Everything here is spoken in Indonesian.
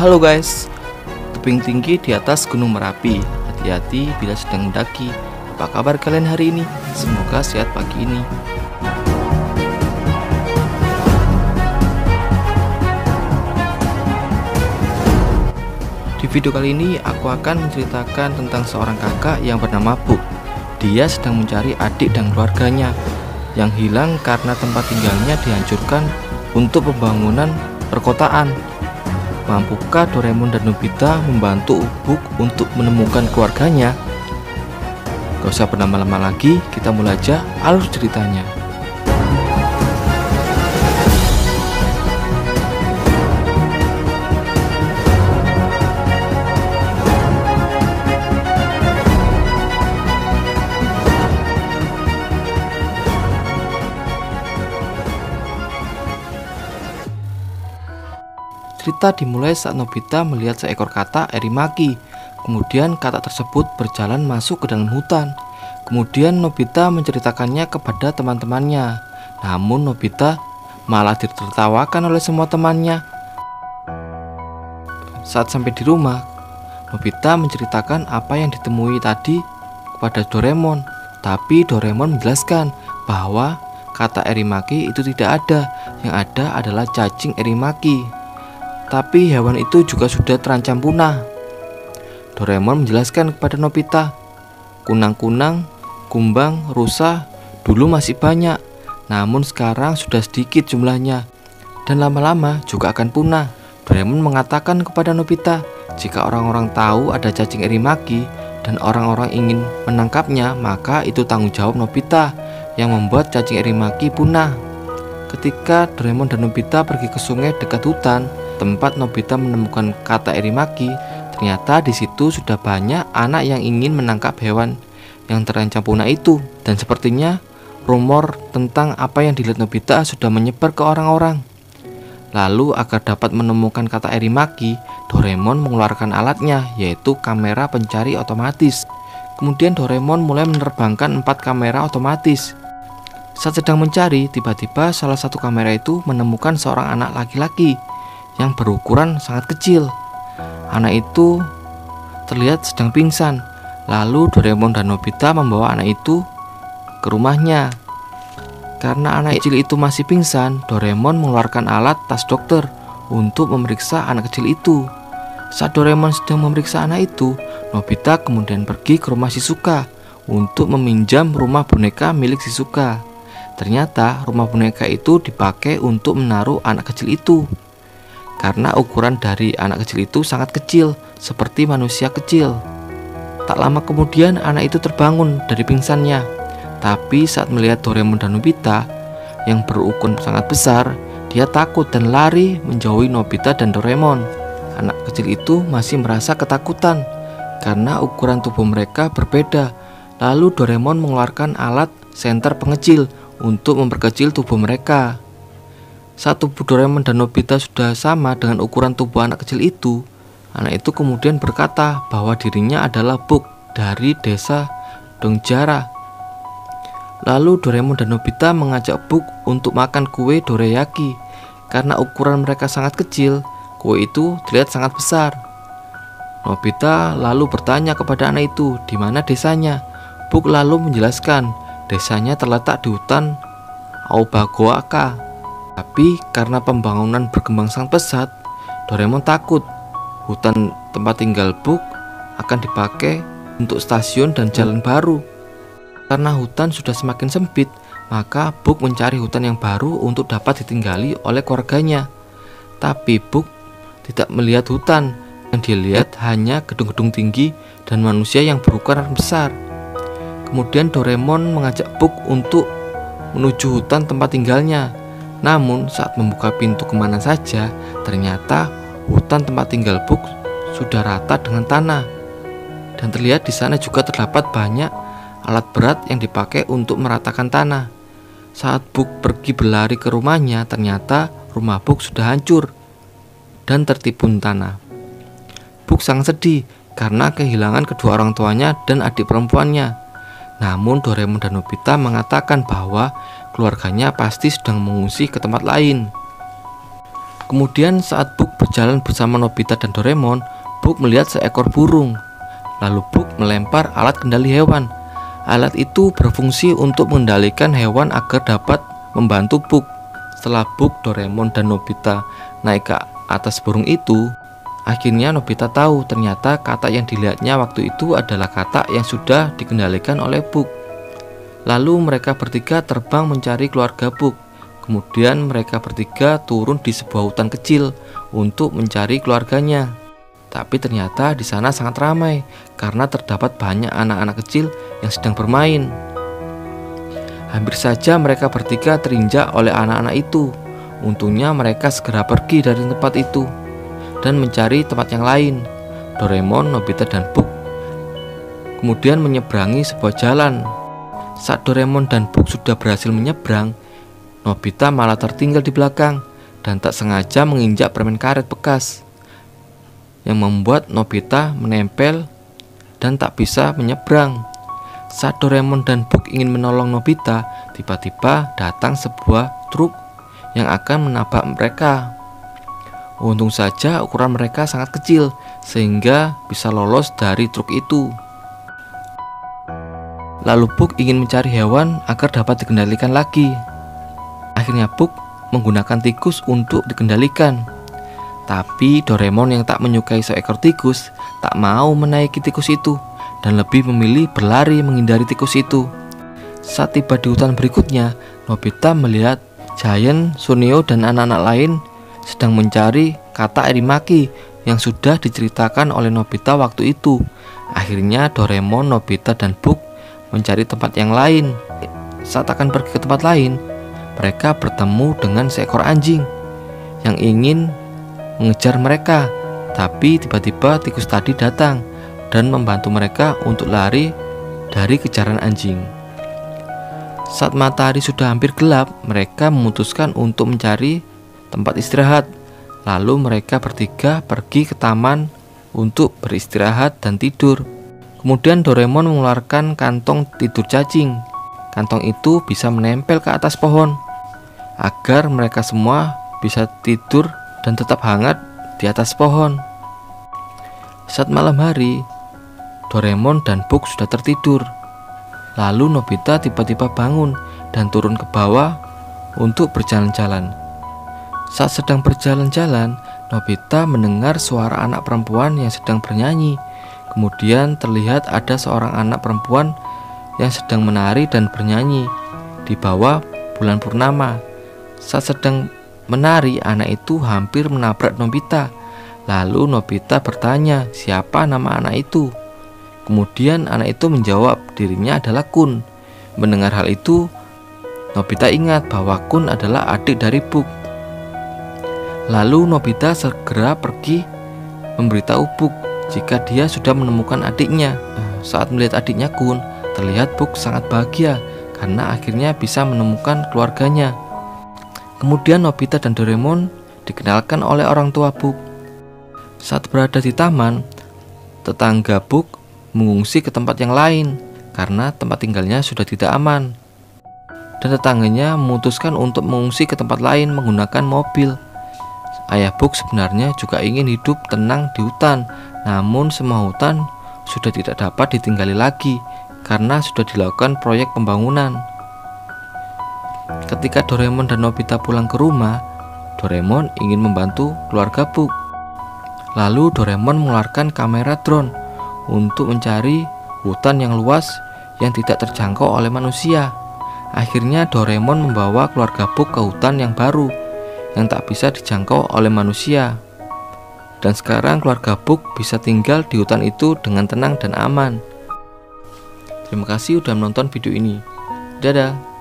Halo guys, tebing tinggi di atas Gunung Merapi. Hati-hati bila sedang mendaki. Apa kabar kalian hari ini? Semoga sehat pagi ini. Di video kali ini aku akan menceritakan tentang seorang kakak yang bernama Buk. Dia sedang mencari adik dan keluarganya yang hilang karena tempat tinggalnya dihancurkan untuk pembangunan perkotaan. Mampukah Doraemon dan Nobita membantu Buk untuk menemukan keluarganya? Gak usah berlama-lama lagi, kita mulai aja alur ceritanya. Cerita dimulai saat Nobita melihat seekor katak erimaki. Kemudian katak tersebut berjalan masuk ke dalam hutan. Kemudian Nobita menceritakannya kepada teman-temannya. Namun Nobita malah ditertawakan oleh semua temannya. Saat sampai di rumah, Nobita menceritakan apa yang ditemui tadi kepada Doraemon. Tapi Doraemon menjelaskan bahwa katak erimaki itu tidak ada. Yang ada adalah cacing erimaki. Tapi hewan itu juga sudah terancam punah. Doraemon menjelaskan kepada Nobita, kunang-kunang, kumbang, rusa dulu masih banyak, namun sekarang sudah sedikit jumlahnya dan lama-lama juga akan punah. Doraemon mengatakan kepada Nobita, jika orang-orang tahu ada cacing erimaki dan orang-orang ingin menangkapnya, maka itu tanggung jawab Nobita yang membuat cacing erimaki punah. Ketika Doraemon dan Nobita pergi ke sungai dekat hutan tempat Nobita menemukan katak erimaki, ternyata di situ sudah banyak anak yang ingin menangkap hewan yang terancam punah itu. Dan sepertinya rumor tentang apa yang dilihat Nobita sudah menyebar ke orang-orang. Lalu agar dapat menemukan katak erimaki, Doraemon mengeluarkan alatnya, yaitu kamera pencari otomatis. Kemudian Doraemon mulai menerbangkan 4 kamera otomatis. Saat sedang mencari, tiba-tiba salah satu kamera itu menemukan seorang anak laki-laki yang berukuran sangat kecil. Anak itu terlihat sedang pingsan. Lalu Doraemon dan Nobita membawa anak itu ke rumahnya. Karena anak kecil itu masih pingsan, Doraemon mengeluarkan alat tas dokter untuk memeriksa anak kecil itu. Saat Doraemon sedang memeriksa anak itu, Nobita kemudian pergi ke rumah Shizuka untuk meminjam rumah boneka milik Shizuka. Ternyata rumah boneka itu dipakai untuk menaruh anak kecil itu. Karena ukuran dari anak kecil itu sangat kecil, seperti manusia kecil. Tak lama kemudian anak itu terbangun dari pingsannya. Tapi saat melihat Doraemon dan Nobita yang berukuran sangat besar, dia takut dan lari menjauhi Nobita dan Doraemon. Anak kecil itu masih merasa ketakutan karena ukuran tubuh mereka berbeda. Lalu Doraemon mengeluarkan alat senter pengecil untuk memperkecil tubuh mereka. Saat tubuh Doraemon dan Nobita sudah sama dengan ukuran tubuh anak kecil itu, anak itu kemudian berkata bahwa dirinya adalah Buk dari desa Dongjara. Lalu Doraemon dan Nobita mengajak Buk untuk makan kue dorayaki. Karena ukuran mereka sangat kecil, kue itu terlihat sangat besar. Nobita lalu bertanya kepada anak itu di mana desanya. Buk lalu menjelaskan desanya terletak di hutan Aobagoaka. Tapi karena pembangunan berkembang sangat pesat, Doraemon takut hutan tempat tinggal Buk akan dipakai untuk stasiun dan jalan baru. Karena hutan sudah semakin sempit, maka Buk mencari hutan yang baru untuk dapat ditinggali oleh keluarganya. Tapi Buk tidak melihat hutan, yang dilihat hanya gedung-gedung tinggi dan manusia yang berukuran besar. Kemudian Doraemon mengajak Buk untuk menuju hutan tempat tinggalnya. Namun saat membuka pintu kemana saja, ternyata hutan tempat tinggal Buk sudah rata dengan tanah. Dan terlihat di sana juga terdapat banyak alat berat yang dipakai untuk meratakan tanah. Saat Buk pergi berlari ke rumahnya, ternyata rumah Buk sudah hancur dan tertimbun tanah. Buk sangat sedih karena kehilangan kedua orang tuanya dan adik perempuannya. Namun Doraemon dan Nobita mengatakan bahwa keluarganya pasti sedang mengungsi ke tempat lain. Kemudian saat Book berjalan bersama Nobita dan Doraemon, Book melihat seekor burung. Lalu Book melempar alat kendali hewan. Alat itu berfungsi untuk mengendalikan hewan agar dapat membantu Book. Setelah Book, Doraemon, dan Nobita naik ke atas burung itu, akhirnya Nobita tahu ternyata kata yang dilihatnya waktu itu adalah kata yang sudah dikendalikan oleh Book. Lalu mereka bertiga terbang mencari keluarga Book. Kemudian mereka bertiga turun di sebuah hutan kecil untuk mencari keluarganya. Tapi ternyata di sana sangat ramai karena terdapat banyak anak-anak kecil yang sedang bermain. Hampir saja mereka bertiga terinjak oleh anak-anak itu. Untungnya mereka segera pergi dari tempat itu dan mencari tempat yang lain. Doraemon, Nobita, dan Book kemudian menyeberangi sebuah jalan. Saat Doraemon dan Book sudah berhasil menyeberang, Nobita malah tertinggal di belakang dan tak sengaja menginjak permen karet bekas yang membuat Nobita menempel dan tak bisa menyeberang. Saat Doraemon dan Book ingin menolong Nobita, tiba-tiba datang sebuah truk yang akan menabrak mereka. Untung saja ukuran mereka sangat kecil sehingga bisa lolos dari truk itu. Lalu Book ingin mencari hewan agar dapat dikendalikan lagi. Akhirnya Book menggunakan tikus untuk dikendalikan. Tapi Doraemon yang tak menyukai seekor tikus tak mau menaiki tikus itu dan lebih memilih berlari menghindari tikus itu. Saat tiba di hutan berikutnya, Nobita melihat Giant, Suneo, dan anak-anak lain sedang mencari kata erimaki yang sudah diceritakan oleh Nobita waktu itu. Akhirnya Doraemon, Nobita, dan Book mencari tempat yang lain. Saat akan pergi ke tempat lain, mereka bertemu dengan seekor anjing yang ingin mengejar mereka. Tapi tiba-tiba tikus tadi datang dan membantu mereka untuk lari dari kejaran anjing. Saat matahari sudah hampir gelap, mereka memutuskan untuk mencari tempat istirahat. Lalu mereka bertiga pergi ke taman untuk beristirahat dan tidur. Kemudian Doraemon mengeluarkan kantong tidur cacing. Kantong itu bisa menempel ke atas pohon agar mereka semua bisa tidur dan tetap hangat di atas pohon. Saat malam hari, Doraemon dan Book sudah tertidur. Lalu Nobita tiba-tiba bangun dan turun ke bawah untuk berjalan-jalan. Saat sedang berjalan-jalan, Nobita mendengar suara anak perempuan yang sedang bernyanyi. Kemudian terlihat ada seorang anak perempuan yang sedang menari dan bernyanyi di bawah bulan purnama. Saat sedang menari, anak itu hampir menabrak Nobita. Lalu Nobita bertanya siapa nama anak itu. Kemudian anak itu menjawab dirinya adalah Kun. Mendengar hal itu, Nobita ingat bahwa Kun adalah adik dari Book. Lalu Nobita segera pergi memberitahu Book jika dia sudah menemukan adiknya. Saat melihat adiknya Kun, terlihat Book sangat bahagia karena akhirnya bisa menemukan keluarganya. Kemudian Nobita dan Doraemon dikenalkan oleh orang tua Book. Saat berada di taman, tetangga Book mengungsi ke tempat yang lain karena tempat tinggalnya sudah tidak aman. Dan tetangganya memutuskan untuk mengungsi ke tempat lain menggunakan mobil. Ayah Book sebenarnya juga ingin hidup tenang di hutan, namun semua hutan sudah tidak dapat ditinggali lagi karena sudah dilakukan proyek pembangunan. Ketika Doraemon dan Nobita pulang ke rumah, Doraemon ingin membantu keluarga Book. Lalu Doraemon mengeluarkan kamera drone untuk mencari hutan yang luas yang tidak terjangkau oleh manusia. Akhirnya Doraemon membawa keluarga Book ke hutan yang baru yang tak bisa dijangkau oleh manusia. Dan sekarang keluarga Book bisa tinggal di hutan itu dengan tenang dan aman. Terima kasih sudah menonton video ini. Dadah.